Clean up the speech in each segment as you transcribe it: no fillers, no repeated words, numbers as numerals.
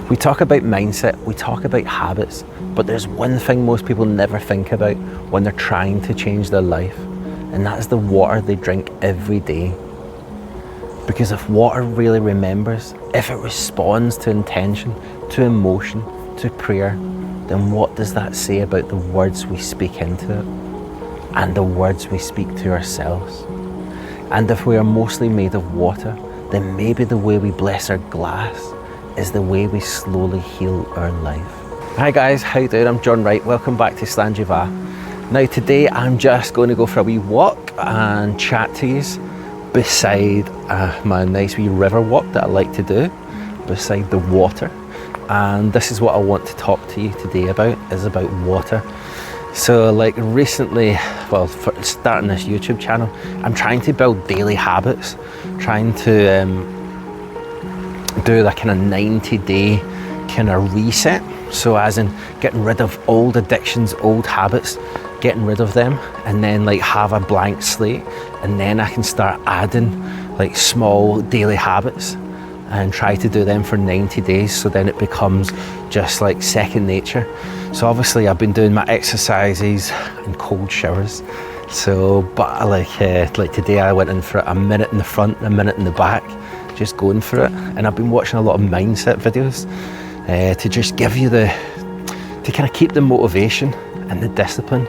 We talk about mindset, we talk about habits, but there's one thing most people never think about when they're trying to change their life, and that's the water they drink every day. Because if water really remembers, if it responds to intention, to emotion, to prayer, then what does that say about the words we speak into it and the words we speak to ourselves? And if we are mostly made of water, then maybe the way we bless our glass is the way we slowly heal our life. Hi guys, how you doing? I'm John Wright. Welcome back to Slangiva. Now today I'm just going to go for a wee walk and chat to you beside my nice wee river walk that I like to do, beside the water. And this is what I want to talk to you today about, is about water. So like recently, well, for starting this YouTube channel, I'm trying to build daily habits, trying to do like kind of 90-day kind of reset. So as in getting rid of old addictions, old habits, getting rid of them, and then like have a blank slate, and then I can start adding like small daily habits and try to do them for 90 days, so then it becomes just like second nature. So obviously I've been doing my exercises and cold showers, so but like today I went in for a minute in the front, a minute in the back, just going for it. And I've been watching a lot of mindset videos to just give you to kind of keep the motivation and the discipline.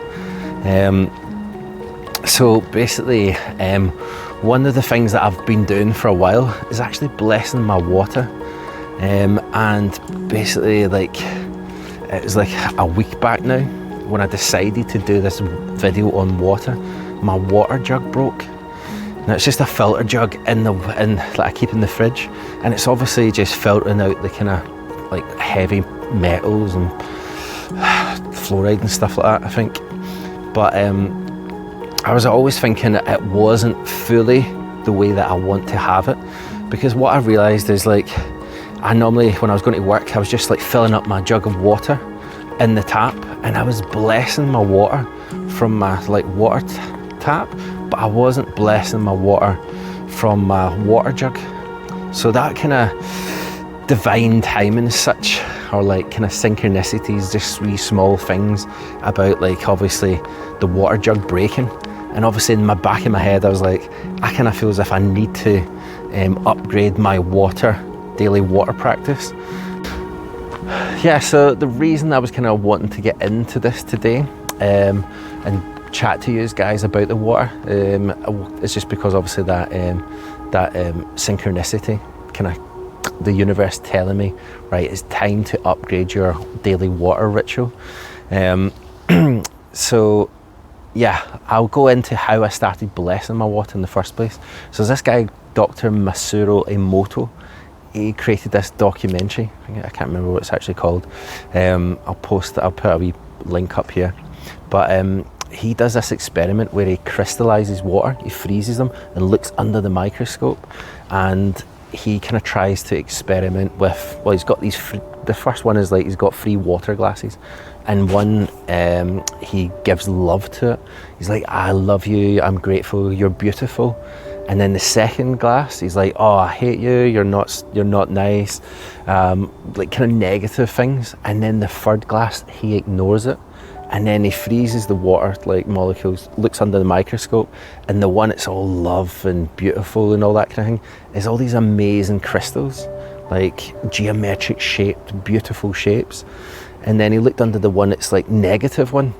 So basically, one of the things that I've been doing for a while is actually blessing my water. And basically, like, it was like a week back now when I decided to do this video on water. My water jug broke. Now it's just a filter jug that I keep in the fridge, and it's obviously just filtering out the kind of like heavy metals and fluoride and stuff like that, I think. But I was always thinking that it wasn't fully the way that I want to have it, because what I realised is, like, I normally, when I was going to work, I was just like filling up my jug of water in the tap, and I was blessing my water from my like water tap, but I wasn't blessing my water from my water jug. So that kind of divine timing as such, or like kind of synchronicities, just wee small things about like obviously the water jug breaking. And obviously in my back of my head I was like, I kind of feel as if I need to upgrade my daily water practice. Yeah, so the reason I was kind of wanting to get into this today and chat to you guys about the water is just because obviously that synchronicity, kind of the universe telling me, right, it's time to upgrade your daily water ritual. So yeah, I'll go into how I started blessing my water in the first place. So this guy, Dr. Masaru Emoto, he created this documentary. I can't remember what it's actually called. I'll put a wee link up here. But he does this experiment where he crystallizes water, he freezes them and looks under the microscope, and he kind of tries to experiment with, well, he's got these the first one is like he's got 3 water glasses, and one he gives love to it. He's like, I love you, I'm grateful, you're beautiful. And then the second glass, he's like, oh, I hate you, you're not nice, like kind of negative things. And then the third glass, he ignores it, and then he freezes the water like molecules, looks under the microscope, and the one that's all love and beautiful and all that kind of thing is all these amazing crystals, like geometric shaped, beautiful shapes. And then he looked under the one that's like negative one,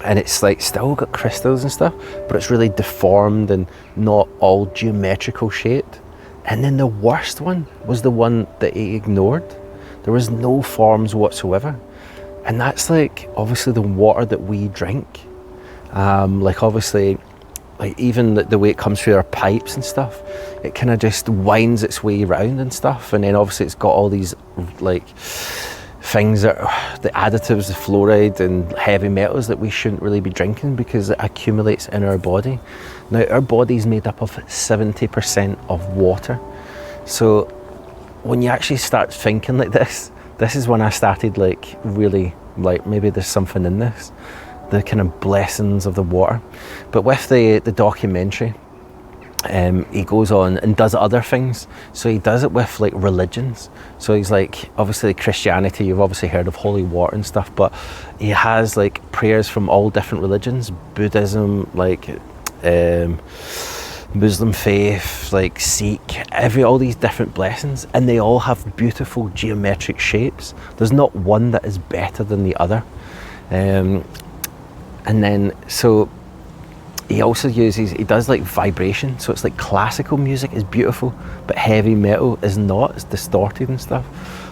and it's like still got crystals and stuff, but it's really deformed and not all geometrical shaped. And then the worst one was the one that he ignored. There was no forms whatsoever. And that's like obviously the water that we drink. Like obviously, like even the way it comes through our pipes and stuff, it kind of just winds its way around and stuff. And then obviously it's got all these like things that the additives, the fluoride and heavy metals that we shouldn't really be drinking because it accumulates in our body. Now our body is made up of 70% of water. So when you actually start thinking like this is when I started like really like maybe there's something in this, the kind of blessings of the water. But with the documentary, he goes on and does other things. So he does it with like religions. So he's like, obviously Christianity, you've obviously heard of holy water and stuff, but he has like prayers from all different religions, Buddhism, like Muslim faith, like Sikh, all these different blessings, and they all have beautiful geometric shapes. There's not one that is better than the other. And then, so he also he does like vibration, so it's like classical music is beautiful, but heavy metal is not, it's distorted and stuff.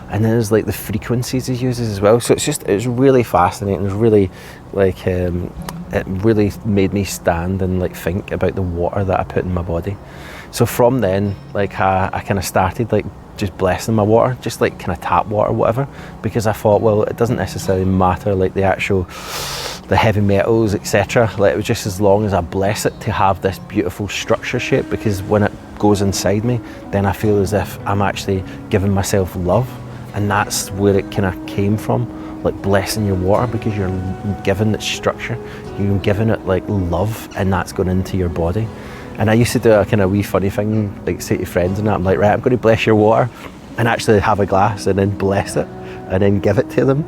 And then there's like the frequencies he uses as well. So it's really fascinating. It's really like, it really made me stand and like think about the water that I put in my body. So from then, like I kind of started like just blessing my water, just like kind of tap water, whatever, because I thought, well, it doesn't necessarily matter like the heavy metals, etc. Like it was just as long as I bless it to have this beautiful structure shape, because when it goes inside me, then I feel as if I'm actually giving myself love, and that's where it kind of came from, like blessing your water, because you're giving it structure, you're giving it like love, and that's going into your body. And I used to do a kind of wee funny thing, like say to friends and that, I'm like, right, I'm going to bless your water, and actually have a glass and then bless it and then give it to them.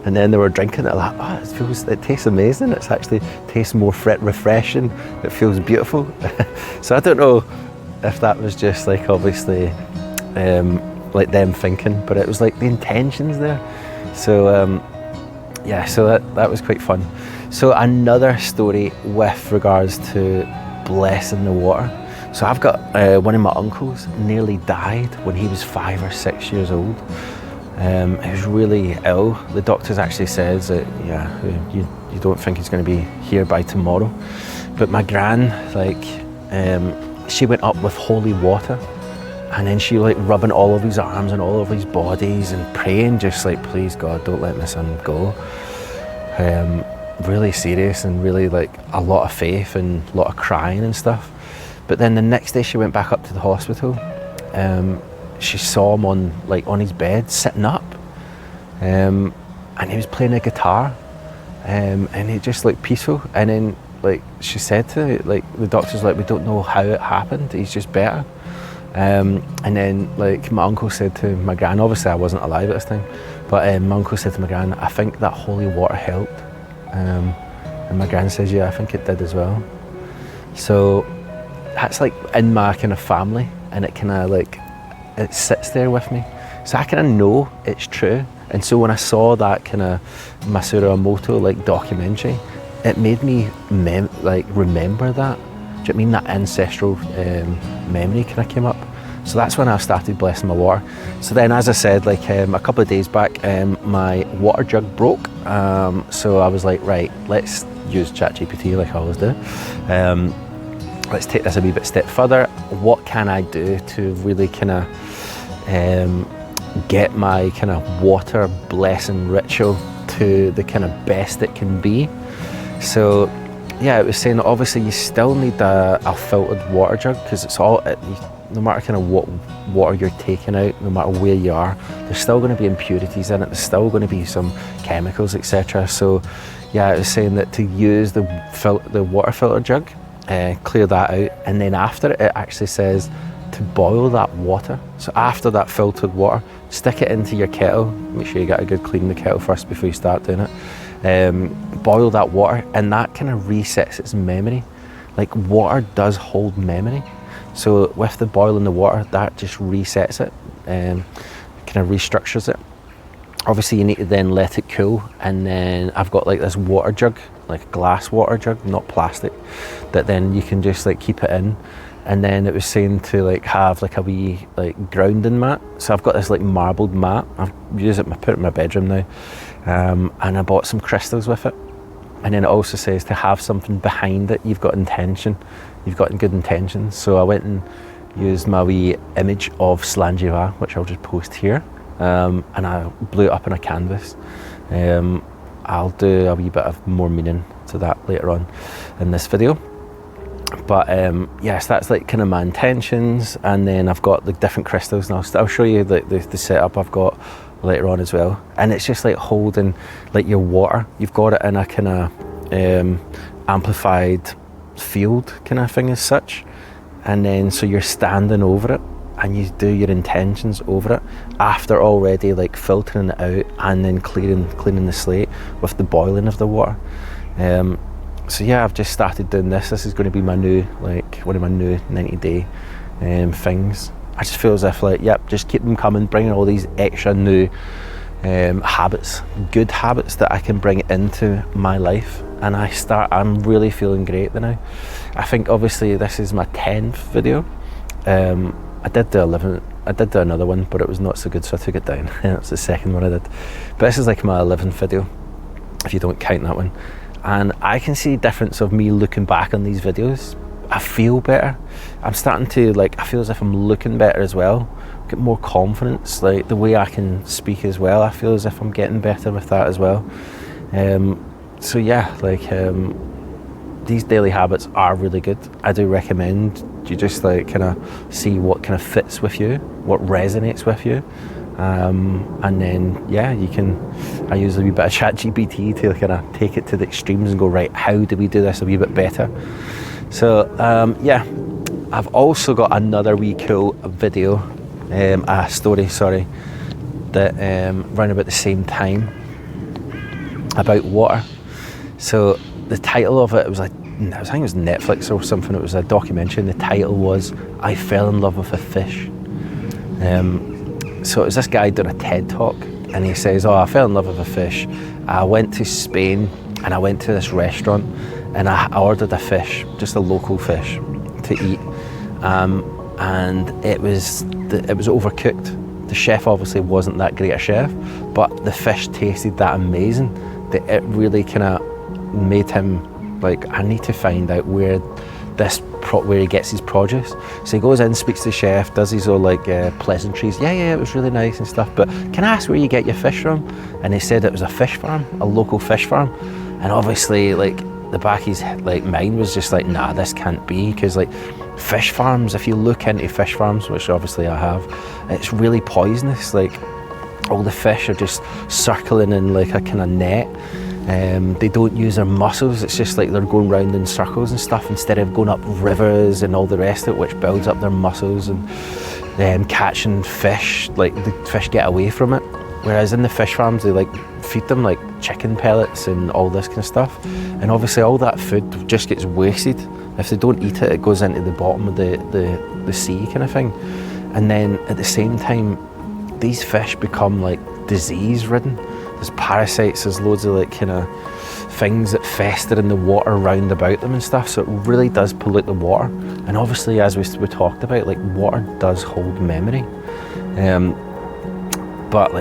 And then they were drinking it, like, oh, it tastes amazing. It actually tastes more refreshing. It feels beautiful. So I don't know if that was just like obviously like them thinking, but it was like the intentions there. So yeah, so that was quite fun. So another story with regards to blessing the water. So I've got one of my uncles nearly died when he was 5 or 6 years old. He was really ill. The doctors actually says that, yeah, you don't think he's going to be here by tomorrow. But my gran, like, she went up with holy water, and then she like rubbing all of his arms and all of his bodies and praying, just like, please God, don't let my son go. Really serious, and really like a lot of faith and a lot of crying and stuff. But then the next day she went back up to the hospital. She saw him on his bed sitting up, and he was playing a guitar, and he just looked peaceful. And then like she said to like the doctors, like, we don't know how it happened, he's just better. And then like my uncle said to my gran, obviously I wasn't alive at this time, but my uncle said to my gran, I think that holy water helped. And my gran says, yeah, I think it did as well. So that's like in my kind of family, and it kind of like, it sits there with me. So I kind of know it's true. And so when I saw that kind of Masaru Emoto like documentary, it made me remember that. Do you know what I mean? That ancestral memory kind of came up. So that's when I started blessing my water. So then, as I said, like a couple of days back, my water jug broke. So I was like, right, let's use ChatGPT like I always do. Let's take this a wee bit step further. What can I do to really kind of get my kind of water blessing ritual to the kind of best it can be? So yeah, it was saying that obviously you still need a filtered water jug, because it's all, no matter kind of what water you're taking out, no matter where you are, there's still going to be impurities in it, there's still going to be some chemicals, etc. So yeah, it was saying that to use the water filter jug, clear that out, and then after it actually says to boil that water. So after that filtered water, stick it into your kettle, make sure you get a good clean the kettle first before you start doing it. Boil that water, and that kind of resets its memory. Like water does hold memory, so with the boiling the water, that just resets it, kind of restructures it. Obviously you need to then let it cool, and then I've got like this water jug, like a glass water jug, not plastic, that then you can just like keep it in. And then it was saying to like have like a wee like grounding mat. So I've got this like marbled mat, I've used it, I put it in my bedroom now, and I bought some crystals with it. And then it also says to have something behind it, you've got intention, you've got good intentions. So I went and used my wee image of Slanjiva, which I'll just post here, and I blew it up on a canvas. I'll do a wee bit of more meaning to that later on in this video. But yes, that's like kind of my intentions. And then I've got the different crystals, and I'll show you the setup I've got later on as well. And it's just like holding like your water, you've got it in a kind of amplified field kind of thing as such. and then so you're standing over it and you do your intentions over it after already like filtering it out and then cleaning the slate with the boiling of the water. So yeah, I've just started doing this. This is going to be my new, like one of my new 90-day things. I just feel as if like, yep, just keep them coming, bringing all these extra new habits, good habits that I can bring into my life. And I'm really feeling great now. I think obviously this is my 10th video. I did do another one, but it was not so good, so I took it down. That's the second one I did. But this is like my 11th video, if you don't count that one. And I can see a difference of me looking back on these videos. I feel better. I'm starting to I feel as if I'm looking better as well. Get more confidence, like the way I can speak as well. I feel as if I'm getting better with that as well. So yeah, these daily habits are really good. I do recommend you just kind of see what kind of fits with you, what resonates with you. And then yeah, I use a wee bit of ChatGPT to kind of take it to the extremes and go, right, how do we do this a wee bit better? So yeah, I've also got another wee cool video, a story, sorry, that ran about the same time about water. So the title of it was I think it was Netflix or something. It was a documentary, and the title was "I Fell in Love with a Fish." So it was this guy doing a TED talk, and he says, "Oh, I fell in love with a fish. I went to Spain, and I went to this restaurant, and I ordered a fish, just a local fish, to eat, and it was overcooked. The chef obviously wasn't that great a chef, but the fish tasted that amazing that it really kind of made him like, I need to find out where he gets his produce." So he goes in, speaks to the chef, does his all pleasantries. Yeah, it was really nice and stuff, but can I ask where you get your fish from? And he said it was a fish farm, a local fish farm. And obviously the back of his mind was just like, nah, this can't be, because fish farms, if you look into fish farms, which obviously I have, it's really poisonous. All the fish are just circling in a kind of net. They don't use their muscles. It's just they're going round in circles and stuff, instead of going up rivers and all the rest of it, which builds up their muscles and then catching fish. The fish get away from it. Whereas in the fish farms, they feed them chicken pellets and all this kind of stuff. And obviously all that food just gets wasted. If they don't eat it, it goes into the bottom of the sea kind of thing. And then at the same time, these fish become disease ridden. There's parasites, there's loads of kind of things that fester in the water round about them and stuff, so it really does pollute the water. And obviously, as we talked about, water does hold memory. But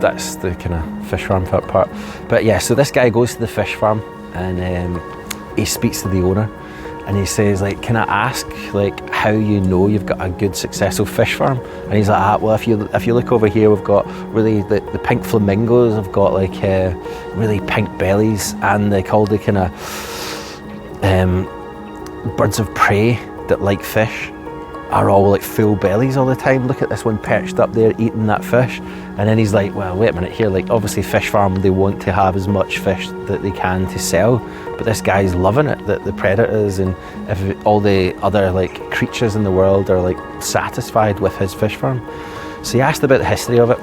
that's the kind of fish farm part. But yeah, so this guy goes to the fish farm and he speaks to the owner, and he says, can I ask how you know you've got a good successful fish farm? And he's like, well, if you look over here, we've got really the pink flamingos have got really pink bellies, and all the kind of birds of prey that like fish are all full bellies all the time. Look at this one perched up there eating that fish. And then he's like, well, wait a minute here, obviously fish farm, they want to have as much fish that they can to sell, but this guy's loving it, that the predators and all the other creatures in the world are satisfied with his fish farm. So he asked about the history of it,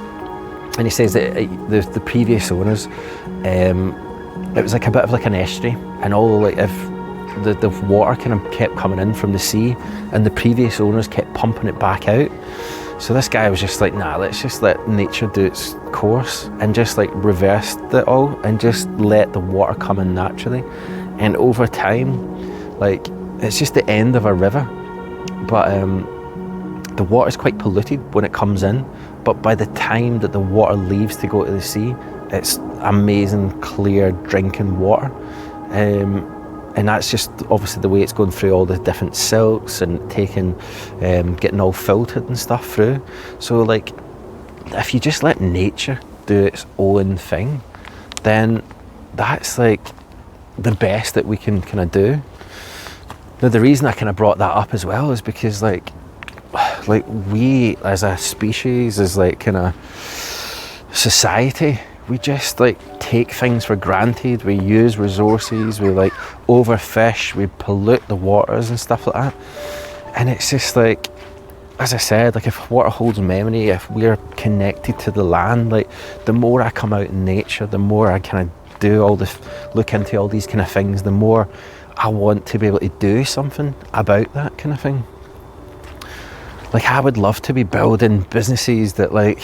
and he says that the previous owners, it was a bit of an estuary, and all if the water kind of kept coming in from the sea, and the previous owners kept pumping it back out. So this guy was just nah, let's just let nature do its course, and just reverse it all and just let the water come in naturally. And over time, it's just the end of a river, but the water is quite polluted when it comes in, but by the time that the water leaves to go to the sea, it's amazing clear drinking water. And that's just obviously the way it's going through all the different silks and getting all filtered and stuff through. So if you just let nature do its own thing, then that's the best that we can kind of do. Now the reason I kind of brought that up as well is because we as a species, as kind of society, we just take things for granted. We use resources, we overfish, we pollute the waters and stuff like that. And it's just like, as I said, like if water holds memory, if we're connected to the land, like the more I come out in nature, the more I kind of do all this, look into all these kind of things, the more I want to be able to do something about that kind of thing. Like I would love to be building businesses that like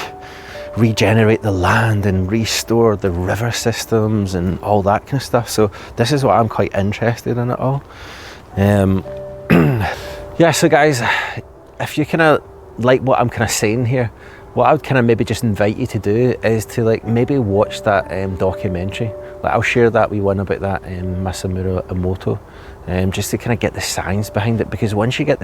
regenerate the land and restore the river systems and all that kind of stuff. So this is what I'm quite interested in it all. Yeah, so guys, if you kind of like what I'm kind of saying here, what I would kind of maybe just invite you to do is to like maybe watch that documentary. Like I'll share that wee one about that Masamuro Emoto, just to kind of get the science behind it, because once you get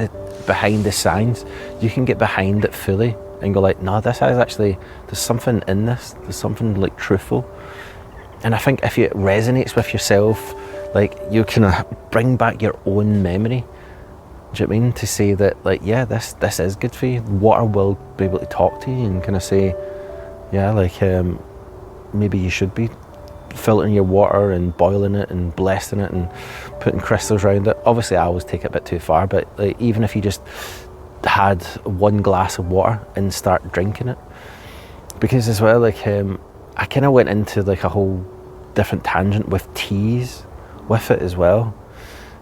behind the science, you can get behind it fully and go like, no, this is actually, there's something in this, there's something like truthful. And I think if it resonates with yourself, like you kind of bring back your own memory. Do you know what I mean? To say that like, yeah, this is good for you. Water will be able to talk to you and kind of say, yeah, like maybe you should be filtering your water and boiling it and blessing it and putting crystals around it. Obviously I always take it a bit too far, but like even if you just had one glass of water and start drinking it. Because as well, like I kind of went into like a whole different tangent with teas with it as well.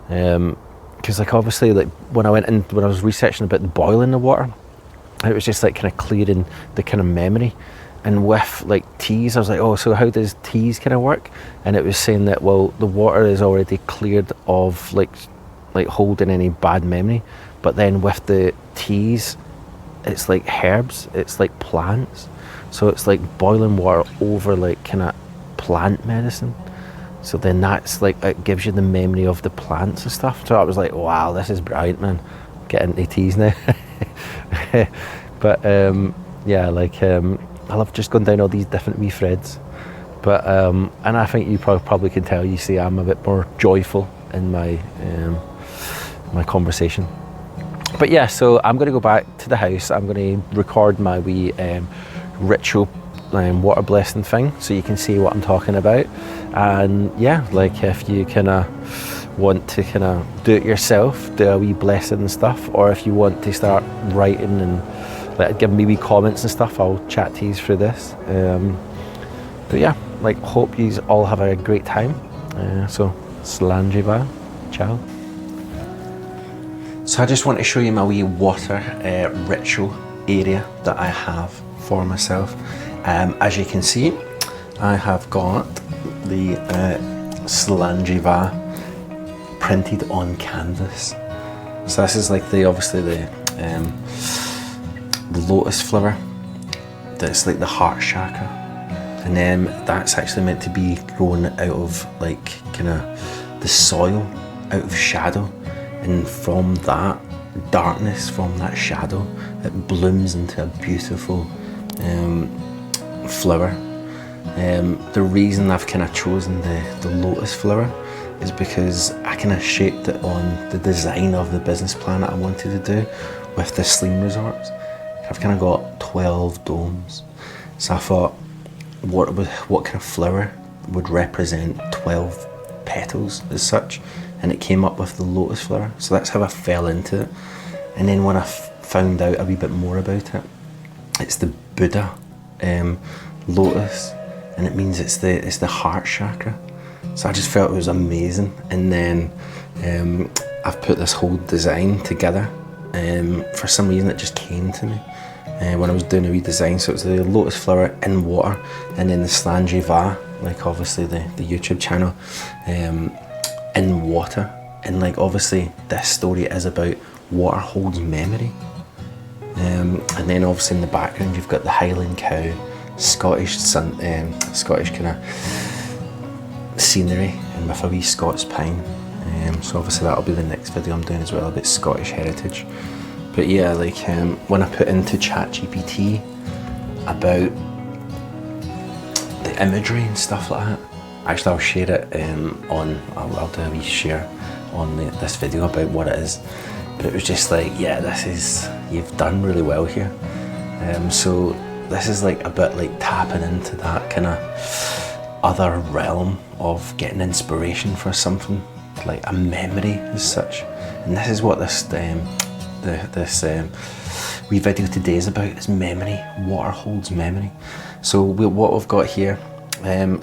Because like obviously like when I was researching about the boiling the water, it was just like kind of clearing the kind of memory. And with like teas, I was like, oh, so how does teas kind of work? And it was saying that, well, the water is already cleared of like holding any bad memory, but then with the teas, it's like herbs, it's like plants, so it's like boiling water over like kind of plant medicine. So then that's like, it gives you the memory of the plants and stuff. So I was like, wow, this is brilliant, man. Get into teas now. But yeah, like I love just going down all these different wee threads. But and I think you probably can tell, you see I'm a bit more joyful in my my conversation. But yeah, so I'm going to go back to the house. I'm going to record my wee ritual water blessing thing, so you can see what I'm talking about. And yeah, like if you kind of want to kind of do it yourself, do a wee blessing and stuff, or if you want to start writing and like give me wee comments and stuff, I'll chat to you through this. But yeah, like hope you all have a great time. So Slanjiva, ciao. So I just want to show you my wee water ritual area that I have for myself. As you can see, I have got the Slanjiva printed on canvas. So this is like obviously the lotus flower. That's like the heart chakra, and then that's actually meant to be grown out of like kind of the soil, out of shadow. And from that darkness, from that shadow, it blooms into a beautiful flower. The reason I've kind of chosen the lotus flower is because I kind of shaped it on the design of the business plan that I wanted to do with the Sleem Resorts. I've kind of got 12 domes. So I thought, what kind of flower would represent 12 petals as such? And it came up with the lotus flower. So that's how I fell into it. And then when I found out a wee bit more about it, it's the Buddha lotus, and it means it's the heart chakra. So I just felt it was amazing. And then I've put this whole design together. For some reason it just came to me when I was doing a wee design. So it's the lotus flower in water, and then the Slanjiva, like obviously the YouTube channel, in water. And like obviously this story is about water holds memory. And then obviously in the background you've got the Highland cow, Scottish kind of scenery, and with a wee Scots pine. So obviously that'll be the next video I'm doing as well, about Scottish heritage. But yeah, like when I put into ChatGPT about the imagery and stuff like that, actually I'll share it I'll do a wee share on this video about what it is. But it was just like, yeah, you've done really well here. So this is like a bit like tapping into that kind of other realm of getting inspiration for something, like a memory as such. And this is what this this wee video today is about is memory. Water holds memory. So what we've got here,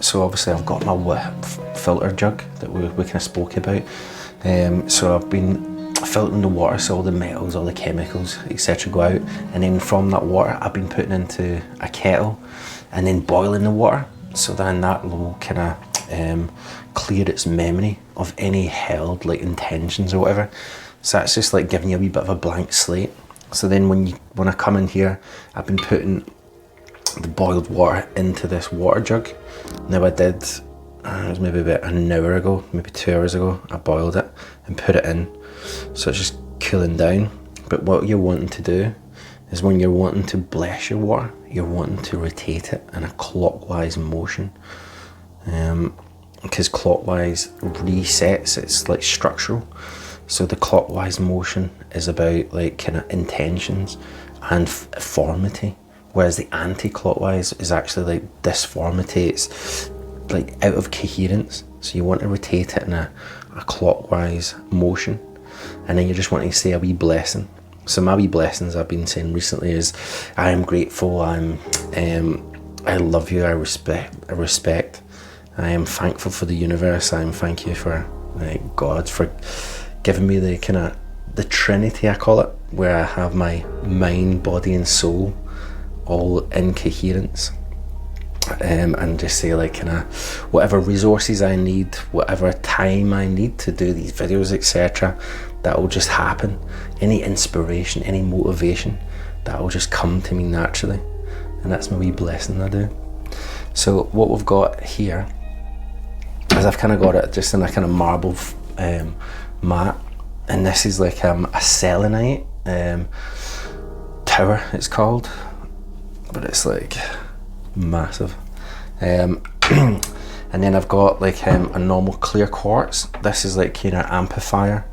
so obviously I've got my filter jug that we kind of spoke about. So I've been filtering the water so all the metals, all the chemicals, etc. go out, and then from that water I've been putting into a kettle and then boiling the water, so then that will kind of clear its memory of any held like intentions or whatever. So that's just like giving you a wee bit of a blank slate. So then when I come in here, I've been putting the boiled water into this water jug. Now I did, it was maybe about an hour ago, maybe 2 hours ago, I boiled it and put it in. So it's just cooling down. But what you're wanting to do is when you're wanting to bless your water, you're wanting to rotate it in a clockwise motion. Because clockwise resets, it's like structural. So the clockwise motion is about like kind of intentions and formity, whereas the anti-clockwise is actually like disformity. It's like out of coherence. So you want to rotate it in a clockwise motion, and then you're just wanting to say a wee blessing. So my wee blessings I've been saying recently is, I am grateful, I love you, I respect, I am thankful for the universe, I am thank you for like God for giving me the kind of the Trinity, I call it, where I have my mind, body and soul all in coherence. And just say like kind of whatever resources I need, whatever time I need to do these videos, etc., that will just happen. Any inspiration, any motivation, that will just come to me naturally, and that's my wee blessing I do. So what we've got here is I've kind of got it just in a kind of marble mat, and this is like a selenite tower it's called, but it's like massive. And then I've got like a normal clear quartz. This is like kind of amplifier.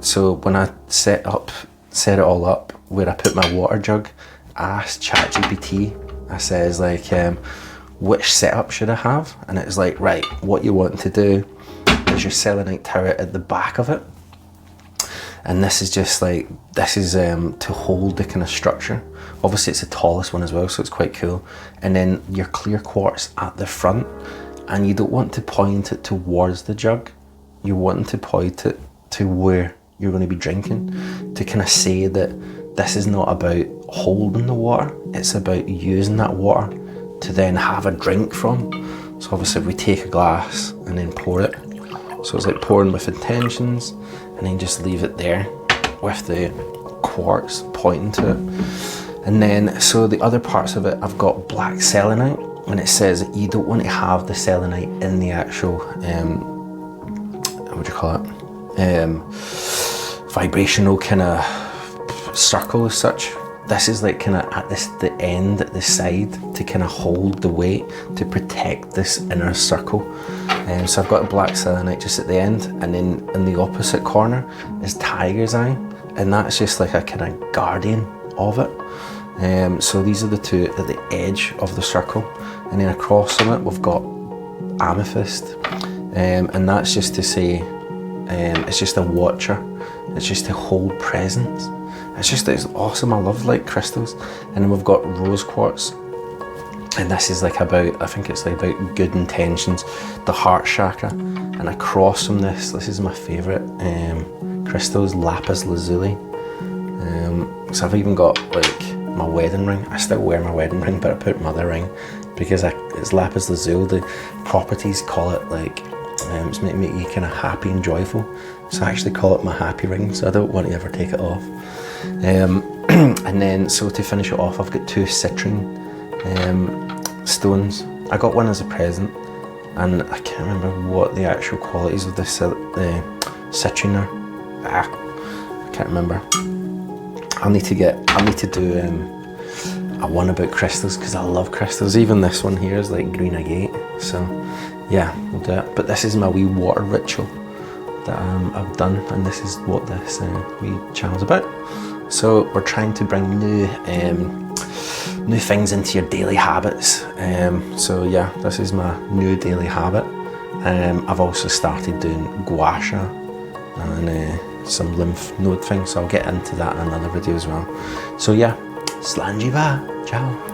So when I set it all up where I put my water jug, I asked ChatGPT, I says like which setup should I have, and it was like, right, what you want to do is your selenite tower at the back of it, and this is just like, this is to hold the kind of structure. Obviously it's the tallest one as well, so it's quite cool. And then your clear quartz at the front, and you don't want to point it towards the jug, you're wanting to point it to where you're going to be drinking, to kind of say that this is not about holding the water, it's about using that water to then have a drink from. So obviously we take a glass and then pour it, so it's like pouring with intentions, and then just leave it there with the quartz pointing to it. And then so the other parts of it, I've got black selenite, and it says you don't want to have the selenite in the actual what do you call it, vibrational kind of circle as such. This is like kind of at the end, at the side, to kind of hold the weight, to protect this inner circle. So I've got a black selenite just at the end, and then in the opposite corner is tiger's eye, and that's just like a kind of guardian of it. So these are the two at the edge of the circle, and then across from it we've got amethyst, and that's just to say it's just a watcher, it's just to hold presence. It's awesome. I love like crystals. And then we've got rose quartz, and this is like about, I think it's like about good intentions, the heart chakra. And across from this is my favourite crystals, lapis lazuli. So I've even got like my wedding ring. I still wear my wedding ring, but I put my other ring because it's lapis lazuli. The properties call it like it's make you kind of happy and joyful. So I actually call it my happy ring, so I don't want to ever take it off. And then so to finish it off, I've got two citrine stones. I got one as a present, and I can't remember what the actual qualities of the citrine are. I can't remember. I need to do a one about crystals, because I love crystals. Even this one here is like green agate. So yeah, we'll do it. But this is my wee water ritual that I've done, and this is what this wee channel's about. So we're trying to bring new things into your daily habits. So yeah, this is my new daily habit. I've also started doing gua sha, and some lymph node things, so I'll get into that in another video as well. So yeah, slanjiva, ciao.